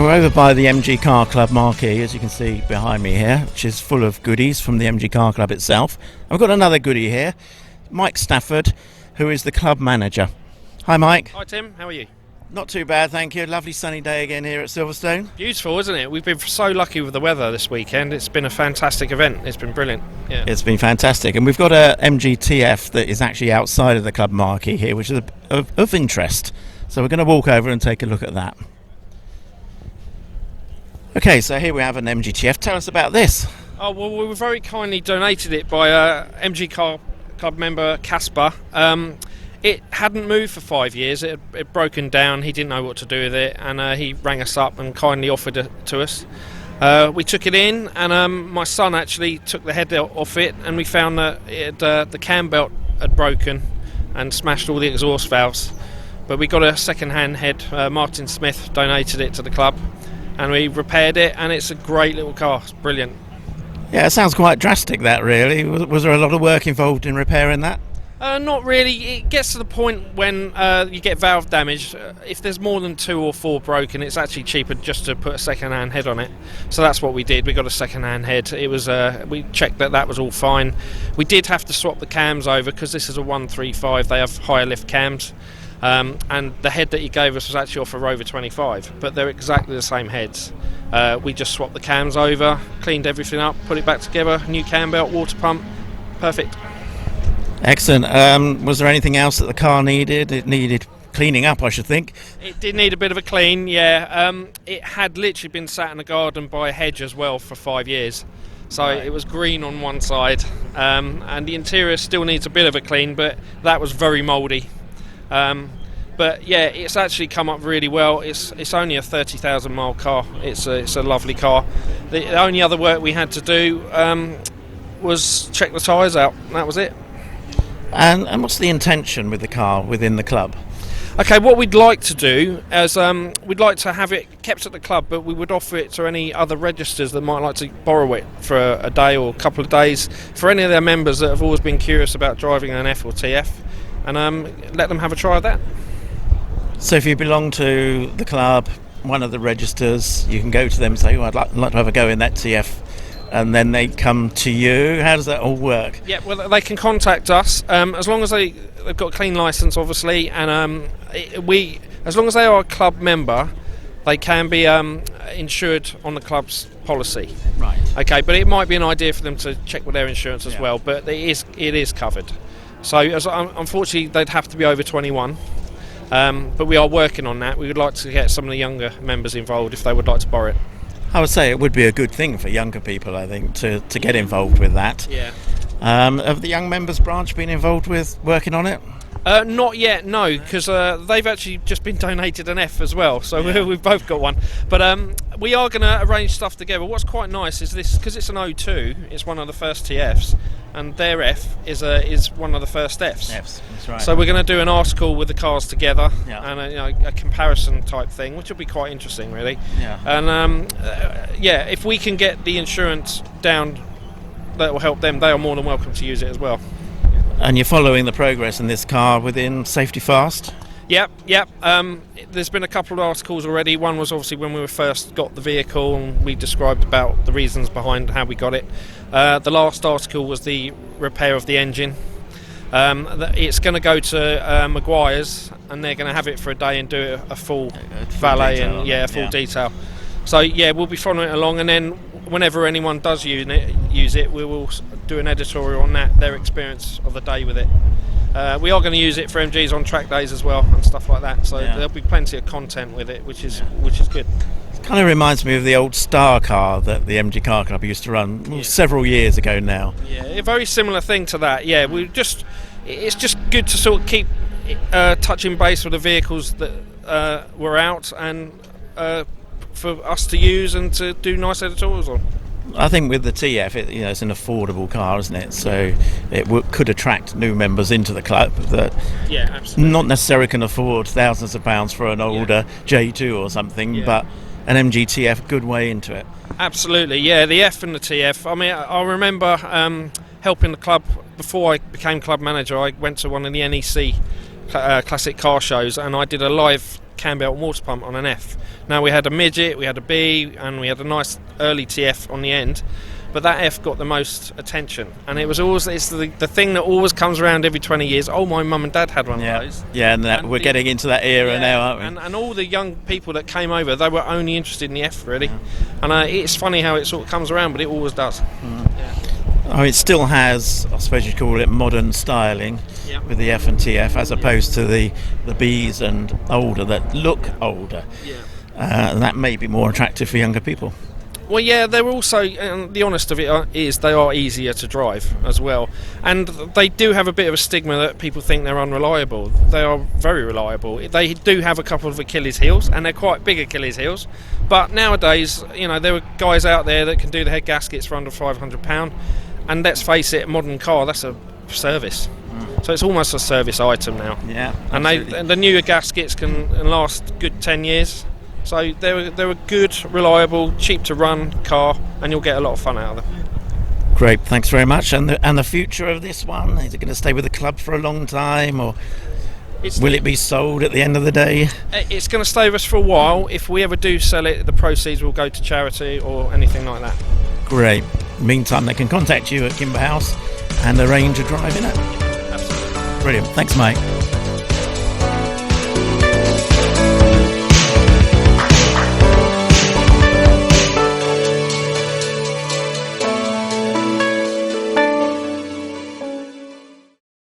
we're over by the MG Car Club marquee, as you can see behind me here, which is full of goodies from the MG Car Club itself. I've got another goodie here, Mike Stafford, who is the club manager. Hi Mike. Hi Tim, how are you? Not too bad, thank you. Lovely sunny day again here at Silverstone. Beautiful, isn't it? We've been so lucky with the weather this weekend. It's been a fantastic event. It's been brilliant. Yeah. It's been fantastic, and we've got a MGTF that is actually outside of the club marquee here, which is of interest. So we're going to walk over and take a look at that. Okay, so here we have an MGTF. Tell us about this. Oh, well, we were very kindly donated it by MG Car Club member Casper. It hadn't moved for 5 years. It had broken down. He didn't know what to do with it, and he rang us up and kindly offered it to us. We took it in, and my son actually took the head off it, and we found that the cam belt had broken and smashed all the exhaust valves. But we got a second-hand head. Martin Smith donated it to the club, and we repaired it, and it's a great little car. It's brilliant. Yeah, it sounds quite drastic, that, really. Was there a lot of work involved in repairing that? Not really. It gets to the point when you get valve damage. If there's more than 2 or 4 broken, it's actually cheaper just to put a second-hand head on it. So that's what we did. We got a second-hand head. It was we checked that was all fine. We did have to swap the cams over because this is a 135. They have higher lift cams. And the head that he gave us was actually off a Rover 25, but they're exactly the same heads. We just swapped the cams over, cleaned everything up, put it back together, new cam belt, water pump, perfect. Excellent. Was there anything else that the car needed? It needed cleaning up, I should think. It did need a bit of a clean, yeah. It had literally been sat in a garden by a hedge as well for 5 years. So right. It was green on one side, and the interior still needs a bit of a clean, but that was very mouldy. But yeah, it's actually come up really well. It's only a 30,000 mile car. It's a lovely car. The only other work we had to do was check the tyres out. That was it. And what's the intention with the car within the club? Okay, what we'd like to do is we'd like to have it kept at the club, but we would offer it to any other registers that might like to borrow it for a day or a couple of days, for any of their members that have always been curious about driving an F or TF, and let them have a try of that. So if you belong to the club, one of the registers, you can go to them and say, oh, I'd like to have a go in that TF, and then they come to you. How does that all work? Yeah, well, they can contact us as long as they've got a clean licence, obviously, and as long as they are a club member, they can be insured on the club's policy. Right. Okay, but it might be an idea for them to check with their insurance as well, but it is covered. So unfortunately, they'd have to be over 21. But we are working on that. We would like to get some of the younger members involved if they would like to borrow it. I would say it would be a good thing for younger people, I think, to get involved with that. Yeah. Have the Young Members branch been involved with working on it? Not yet, no, because they've actually just been donated an F as well, so yeah. We've both got one. But we are going to arrange stuff together. What's quite nice is this, because it's an O2, it's one of the first TFs, and their F is one of the first Fs. Fs, that's right. So we're going to do an article with the cars together, yeah. And a comparison type thing, which will be quite interesting, really. Yeah. And if we can get the insurance down, that will help them. They are more than welcome to use it as well. And you're following the progress in this car within Safety Fast? Yep. There's been a couple of articles already. One was obviously when we first got the vehicle, and we described about the reasons behind how we got it. The last article was the repair of the engine. It's going to go to Maguire's, and they're going to have it for a day and do a full valet and full detail. So yeah, we'll be following it along, and then whenever anyone does use it, we will do an editorial on their experience of the day with it. We are going to use it for MGs on track days as well and stuff like that. So there'll be plenty of content with it, which is good. It kind of reminds me of the old Star car that the MG Car Club used to run several years ago now. Yeah, a very similar thing to that. Yeah, it's just good to sort of keep touching base with the vehicles that were out and for us to use and to do nice editorials on. I think with the TF, it's an affordable car, isn't it? So it could attract new members into the club that not necessarily can afford thousands of pounds for an older J2 or something, but an MGTF, good way into it. Absolutely, yeah, the F and the TF. I mean, I remember helping the club before I became club manager. I went to one of the NEC classic car shows, and I did a live cam belt water pump on an F. Now we had a midget, we had a B, and we had a nice early TF on the end, but that F got the most attention, and it's the thing that always comes around every 20 years. Oh, my mum and dad had one of those. Yeah, and we're getting into that era now, aren't we? And all the young people that came over, they were only interested in the F, really. And it's funny how it sort of comes around, but it always does. Oh, it still has, I suppose you'd call it, modern styling with the F and TF, as opposed to the Bs and older that look older. And that may be more attractive for younger people. Well, yeah, they're also, and the honest of it is, they are easier to drive as well. And they do have a bit of a stigma that people think they're unreliable. They are very reliable. They do have a couple of Achilles heels, and they're quite big Achilles heels. But nowadays, there are guys out there that can do the head gaskets for under £500. And let's face it, a modern car, that's a service. So it's almost a service item now. Yeah. And the newer gaskets can last good 10 years. So they're a good, reliable, cheap to run car, and you'll get a lot of fun out of them. Great, thanks very much. And the future of this one, is it going to stay with the club for a long time, or will it be sold at the end of the day? It's going to stay with us for a while. If we ever do sell it, the proceeds will go to charity or anything like that. Great. Meantime, they can contact you at Kimber House and arrange a drive in it. Absolutely. Brilliant. Thanks, mate.